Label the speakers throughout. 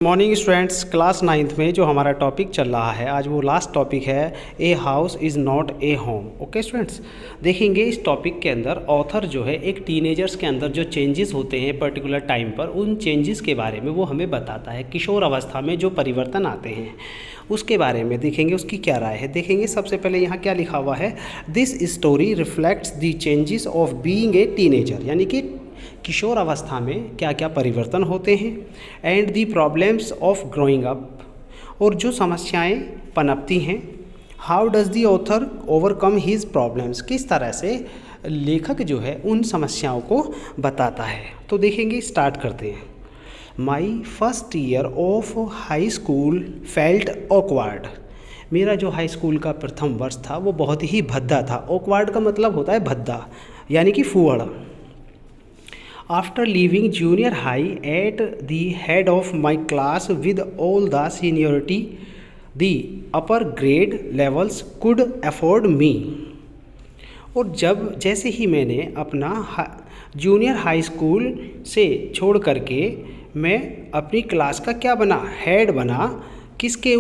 Speaker 1: Morning students, class ninth में जो हमारा टॉपिक चल रहा है आज वो लास्ट टॉपिक है a house is not a home. Okay students, देखेंगे इस टॉपिक के अंदर ऑथर जो है एक टीनेजर्स के अंदर जो चेंजेस होते हैं पर्टिकुलर टाइम पर, उन चेंजेस के बारे में वो हमें बताता है। किशोर अवस्था में जो परिवर्तन आते हैं उसके बारे में देखेंगे, उसकी क्या राय है। देखेंगे सबसे पहले यहाँ क्या लिखा हुआ है, this story reflects the changes of being a teenager, यानी कि किशोर अवस्था में क्या क्या परिवर्तन होते हैं, and the problems of growing up, और जो समस्याएं पनपती हैं। How does the author overcome his problems, किस तरह से लेखक जो है उन समस्याओं को बताता है। तो देखेंगे, स्टार्ट करते हैं। My first year of high school felt awkward, मेरा जो हाई स्कूल का प्रथम वर्ष था वो बहुत ही भद्दा था। ऑकवर्ड का मतलब होता है भद्दा, यानी कि फूहड़। After leaving junior high at the head of my class with all the seniority, the upper grade levels could afford me. और जैसे ही मैंने अपना जूनियर हाई स्कूल से छोड़ करके मैं अपनी क्लास का क्या बना, हेड बना। किसके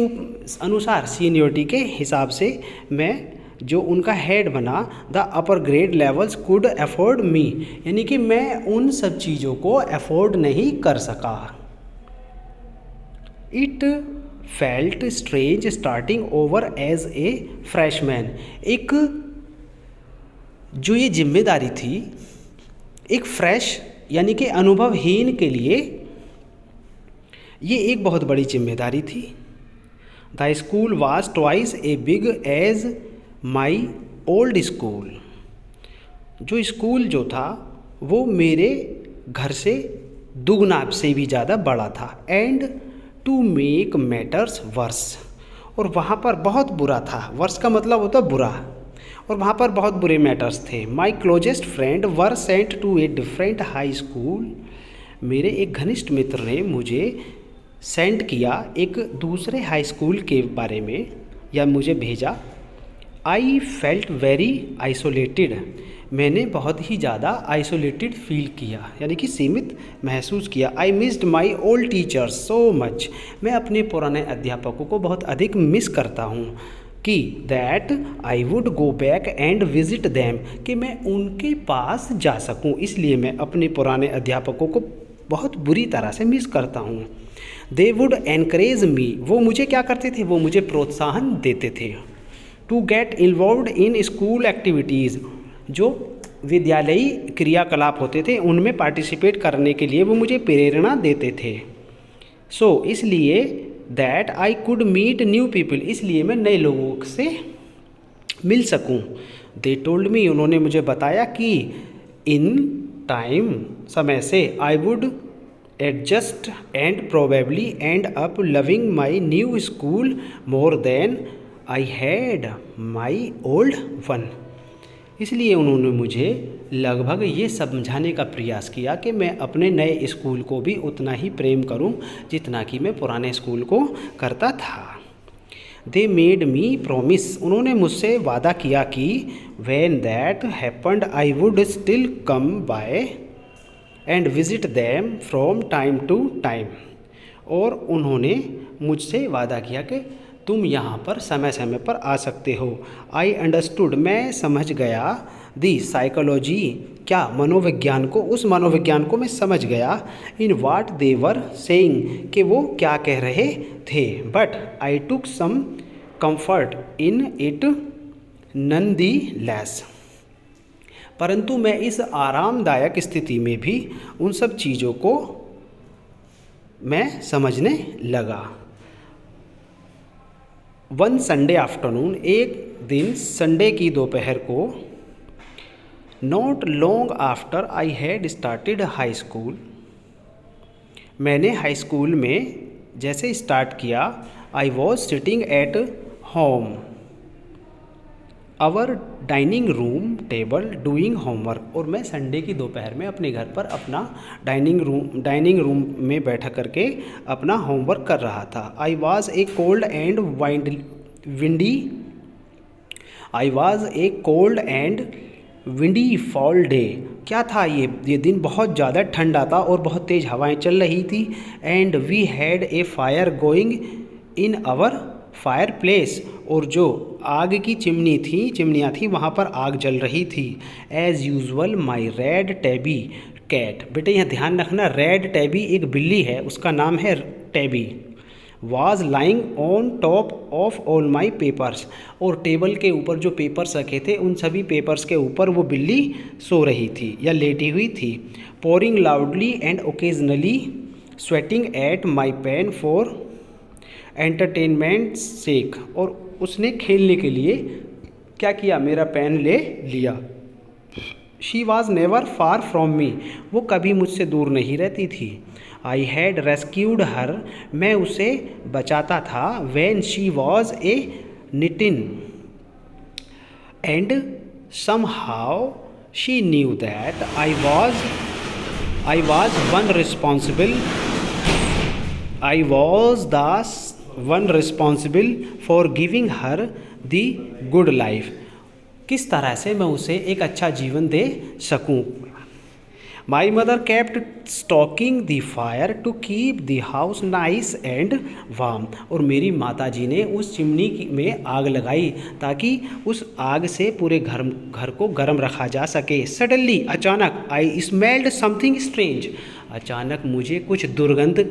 Speaker 1: अनुसार, सीनियरिटी के हिसाब से मैं जो उनका हेड बना। The upper grade levels could afford me, यानी कि मैं उन सब चीज़ों को अफोर्ड नहीं कर सका। It felt strange starting over as a freshman, एक जो ये जिम्मेदारी थी एक फ्रेश यानी कि अनुभवहीन के लिए ये एक बहुत बड़ी जिम्मेदारी थी। The school was twice as big as my old school, जो स्कूल जो था वो मेरे घर से दुगना से भी ज़्यादा बड़ा था। And to make matters worse, और वहाँ पर बहुत बुरा था। वर्स का मतलब होता बुरा, और वहाँ पर बहुत बुरे मैटर्स थे। My closest friend were sent to a different high school, मेरे एक घनिष्ठ मित्र ने मुझे सेंड किया एक दूसरे हाई स्कूल के बारे में, या मुझे भेजा। आई फेल्ट वेरी आइसोलेटेड, मैंने बहुत ही ज़्यादा आइसोलेटेड फील किया, यानी कि सीमित महसूस किया। I missed my old teachers so much, मैं अपने पुराने अध्यापकों को बहुत अधिक मिस करता हूँ कि that I would go back and visit them, कि मैं उनके पास जा सकूँ, इसलिए मैं अपने पुराने अध्यापकों को बहुत बुरी तरह से मिस करता हूँ। दे वुड एनकरेज मी, वो मुझे क्या करते थे, वो मुझे प्रोत्साहन देते थे। To get involved in school activities, जो विद्यालयी क्रियाकलाप होते थे उनमें पार्टिसिपेट करने के लिए वो मुझे प्रेरणा देते थे। सो इसलिए that I could meet new people, इसलिए मैं नए लोगों से मिल सकूं। दे टोल्ड मी, उन्होंने मुझे बताया कि इन टाइम, समय से, I would adjust and probably end up loving my new school more than I had my old one, इसलिए उन्होंने मुझे लगभग ये समझाने का प्रयास किया कि मैं अपने नए स्कूल को भी उतना ही प्रेम करूं जितना कि मैं पुराने स्कूल को करता था। दे मेड मी प्रॉमिस, उन्होंने मुझसे वादा किया कि when that happened I would still come by and visit them from time to time, और उन्होंने मुझसे वादा किया कि तुम यहाँ पर समय समय पर आ सकते हो। आई अंडरस्टूड, मैं समझ गया। दी साइकोलॉजी, क्या, मनोविज्ञान को, उस मनोविज्ञान को मैं समझ गया। इन वाट दे वर सेइंग, कि वो क्या कह रहे थे। But I took some comfort in it nonetheless, परंतु मैं इस आरामदायक स्थिति में भी उन सब चीज़ों को मैं समझने लगा। वन संडे आफ्टरनून, एक दिन संडे की दोपहर को, not long after I had started high school, मैंने हाई स्कूल में जैसे स्टार्ट किया। I was sitting at home our dining room table doing homework, और मैं संडे की दोपहर में अपने घर पर अपना डाइनिंग रूम में बैठा करके अपना होमवर्क कर रहा था। I was a cold and windy fall day, क्या था ये दिन बहुत ज़्यादा ठंडा था और बहुत तेज़ हवाएं चल रही थी। And we had a fire going in our fireplace, और जो आग की चिमनियाँ थी वहाँ पर आग जल रही थी। एज़ यूजुअल माई रेड टैबी कैट, बेटे यहाँ ध्यान रखना, रेड टैबी एक बिल्ली है, उसका नाम है tabby, was lying on top of all my papers, और टेबल के ऊपर जो पेपर्स रखे थे उन सभी पेपर्स के ऊपर वो बिल्ली सो रही थी या लेटी हुई थी। Purring loudly and occasionally swatting at my pen for entertainment sake, और उसने खेलने के लिए क्या किया, मेरा पेन ले लिया। She was never far from me, वो कभी मुझसे दूर नहीं रहती थी। आई हैड रेस्क्यूड हर, मैं उसे बचाता था। When she was a kitten and somehow she knew that I was one responsible for giving her the good life, किस तरह से मैं उसे एक अच्छा जीवन दे सकूं। My mother kept stoking the fire to keep the house nice and warm, और मेरी माता जी ने उस चिमनी में आग लगाई ताकि उस आग से पूरे घर को गर्म रखा जा सके। सडनली, अचानक, आई स्मेल्ड समथिंग स्ट्रेंज, अचानक मुझे कुछ दुर्गंध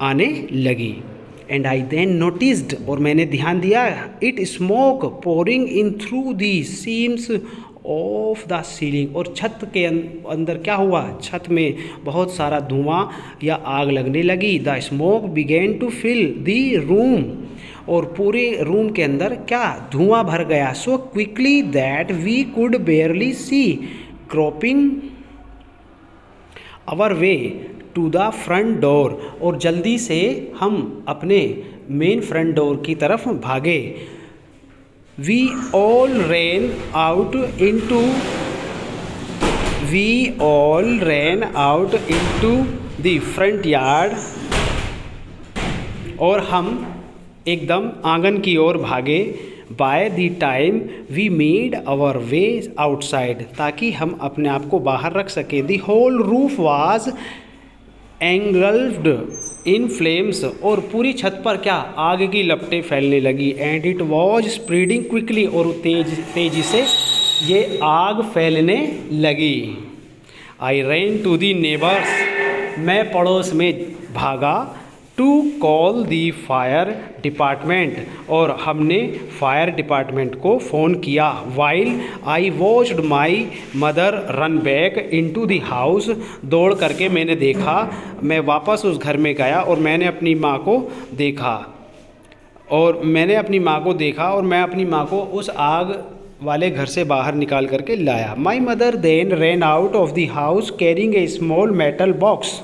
Speaker 1: आने लगी। एंड आई देन नोटिस्ड, और मैंने ध्यान दिया, it smoke pouring in through the seems of the ceiling, और छत के अंदर क्या हुआ, छत में बहुत सारा धुआं या आग लगने लगी। The smoke began to fill the room, और पूरे रूम के अंदर क्या, धुआं भर गया। So quickly that we could barely see crawling our way to the front door, और जल्दी से हम अपने मेन फ्रंट डोर की तरफ भागे। We all ran out into the front yard, और हम एकदम आंगन की ओर भागे। By the time we made our way outside, ताकि हम अपने आप को बाहर रख सकें। The whole roof was engulfed in flames, और पूरी छत पर क्या, आग की लपटें फैलने लगी। And it was spreading quickly, और तेजी से ये आग फैलने लगी। आई रैन टू दी नेबर्स, मैं पड़ोस में भागा। To call the fire department, और हमने फायर डिपार्टमेंट को फ़ोन किया। While I watched my mother run back into the house, दौड़ करके मैंने देखा, मैं वापस उस घर में गया और मैंने अपनी माँ को देखा, और मैं अपनी माँ को उस आग वाले घर से बाहर निकाल करके लाया। My mother then ran out of the house carrying a small metal box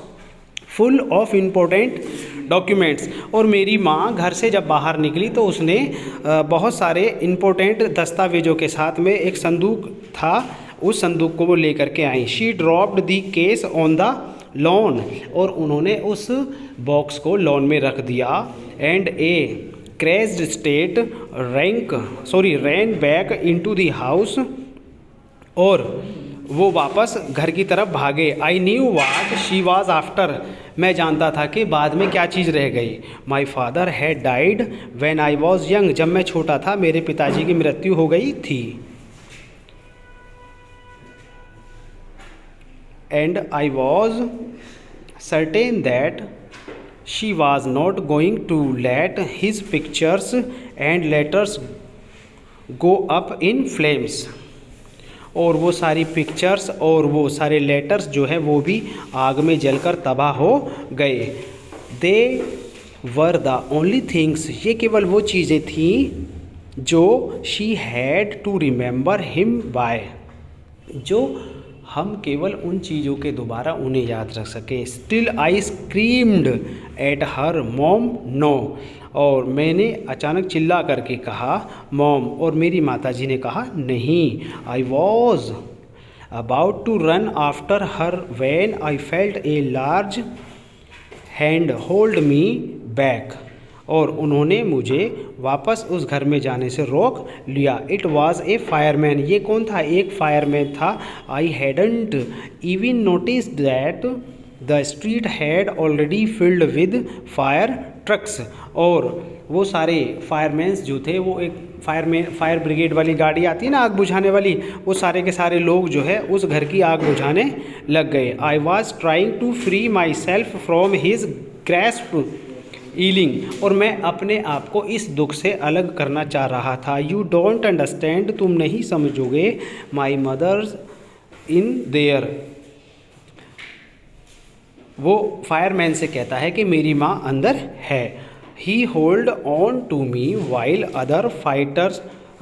Speaker 1: full of important documents, और मेरी माँ घर से जब बाहर निकली तो उसने बहुत सारे इम्पोर्टेंट दस्तावेज़ों के साथ में एक संदूक था, उस संदूक को वो लेकर के आई। She dropped the case on the lawn, और उन्होंने उस बॉक्स को लॉन में रख दिया। And a crazed state ran back into the house, और वो वापस घर की तरफ भागे। I knew what she was after, मैं जानता था कि बाद में क्या चीज़ रह गई। My father had died when I was young, जब मैं छोटा था मेरे पिताजी की मृत्यु हो गई थी। And I was certain that she was not going to let his pictures and letters go up in flames, और वो सारी पिक्चर्स और वो सारे लेटर्स जो है वो भी आग में जलकर तबाह हो गए। They were the only things, ये केवल वो चीज़ें थीं जो she had to remember him by, जो हम केवल उन चीज़ों के दोबारा उन्हें याद रख सके। Still I screamed at her mom no, और मैंने अचानक चिल्ला करके कहा मॉम, और मेरी माताजी ने कहा नहीं। I was about to run after her when I felt a large hand hold me back, और उन्होंने मुझे वापस उस घर में जाने से रोक लिया। इट वॉज ए फायरमैन, ये कौन था? एक फायरमैन था। I hadn't even notice that the street had already filled with fire trucks. और वो सारे फायरमैन्स जो थे, वो एक फायर ब्रिगेड वाली गाड़ी आती है ना, आग बुझाने वाली, वो सारे के सारे लोग जो है उस घर की आग बुझाने लग गए। I was trying to free myself from his grasp yelling, और मैं अपने आप को इस दुख से अलग करना चाह रहा था। यू डोंट अंडरस्टैंड, तुम नहीं समझोगे। माई मदर्स इन देयर, वो फायरमैन से कहता है कि मेरी माँ अंदर है। He hold on to me while other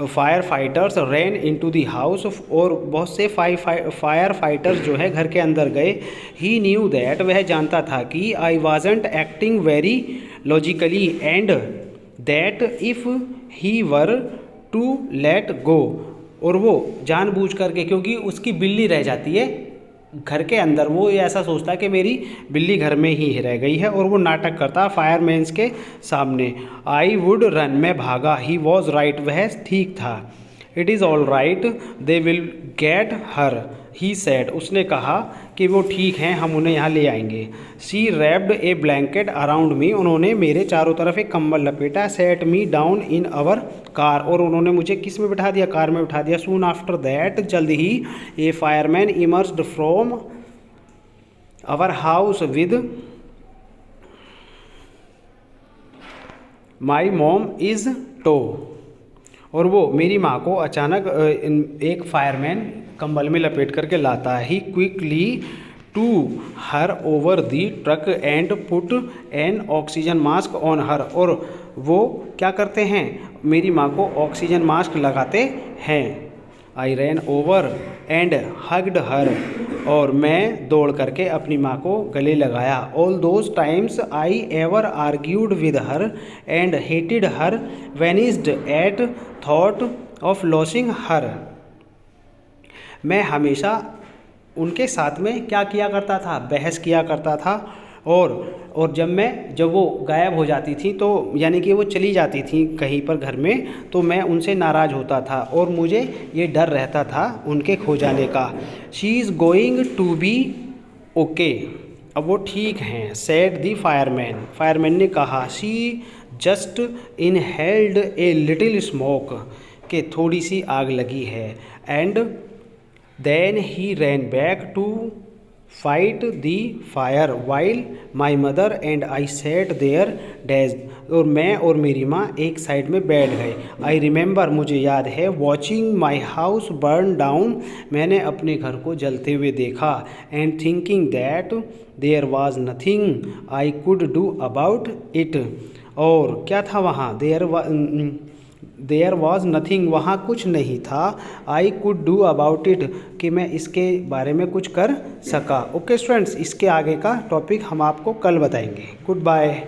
Speaker 1: fire fighters ran into the house, और बहुत से फायर फाइटर्स जो है घर के अंदर गए। ही न्यू दैट, वह जानता था कि I wasn't acting very logically and that if he were to let go, और वो जानबूझ करके, क्योंकि उसकी बिल्ली रह जाती है घर के अंदर, वो ये ऐसा सोचता है कि मेरी बिल्ली घर में ही रह गई है, और वो नाटक करता फायरमैन्स के सामने। आई वुड रन, मैं भागा। ही वॉज राइट, वह ठीक था। It is all right, they will get her, he said, उसने कहा कि वो ठीक हैं, हम उन्हें यहाँ ले आएंगे। She wrapped A blanket around me, उन्होंने मेरे चारों तरफ एक कंबल लपेटा। Set me down in our car, और उन्होंने मुझे किस में बिठा दिया? कार में बिठा दिया। सून आफ्टर दैट, जल्द ही, a fireman emerged from our house with my mom is tow, और वो मेरी माँ को अचानक एक फायरमैन कंबल में लपेट करके लाता है। He quickly to her over the truck and put an oxygen mask on her, और वो क्या करते हैं? मेरी माँ को ऑक्सीजन मास्क लगाते हैं। I ran over and hugged her, और मैं दौड़ करके अपनी माँ को गले लगाया। All those times I ever argued with her and hated her vanished at thought of losing her, मैं हमेशा उनके साथ में क्या किया करता था? बहस किया करता था। और जब वो गायब हो जाती थी, तो यानी कि वो चली जाती थी कहीं पर घर में, तो मैं उनसे नाराज़ होता था, और मुझे ये डर रहता था उनके खो जाने का। She is going to be okay, अब वो ठीक हैं। सेड दी फायरमैन, फायरमैन ने कहा। She just inhaled a little smoke, के थोड़ी सी आग लगी है। And then he ran back to fight the fire while my mother and I sat there dazed, और मैं और मेरी माँ एक साइड में बैठ गए। आई रिमेंबर, मुझे याद है, watching my house burn down, मैंने अपने घर को जलते हुए देखा। And thinking that there was nothing I could do about it, और क्या था वहाँ? देयर वॉज नथिंग, वहाँ कुछ नहीं था। आई कुड डू अबाउट इट, कि मैं इसके बारे में कुछ कर सका। ओके स्टूडेंट्स, इसके आगे का टॉपिक हम आपको कल बताएंगे। Good bye.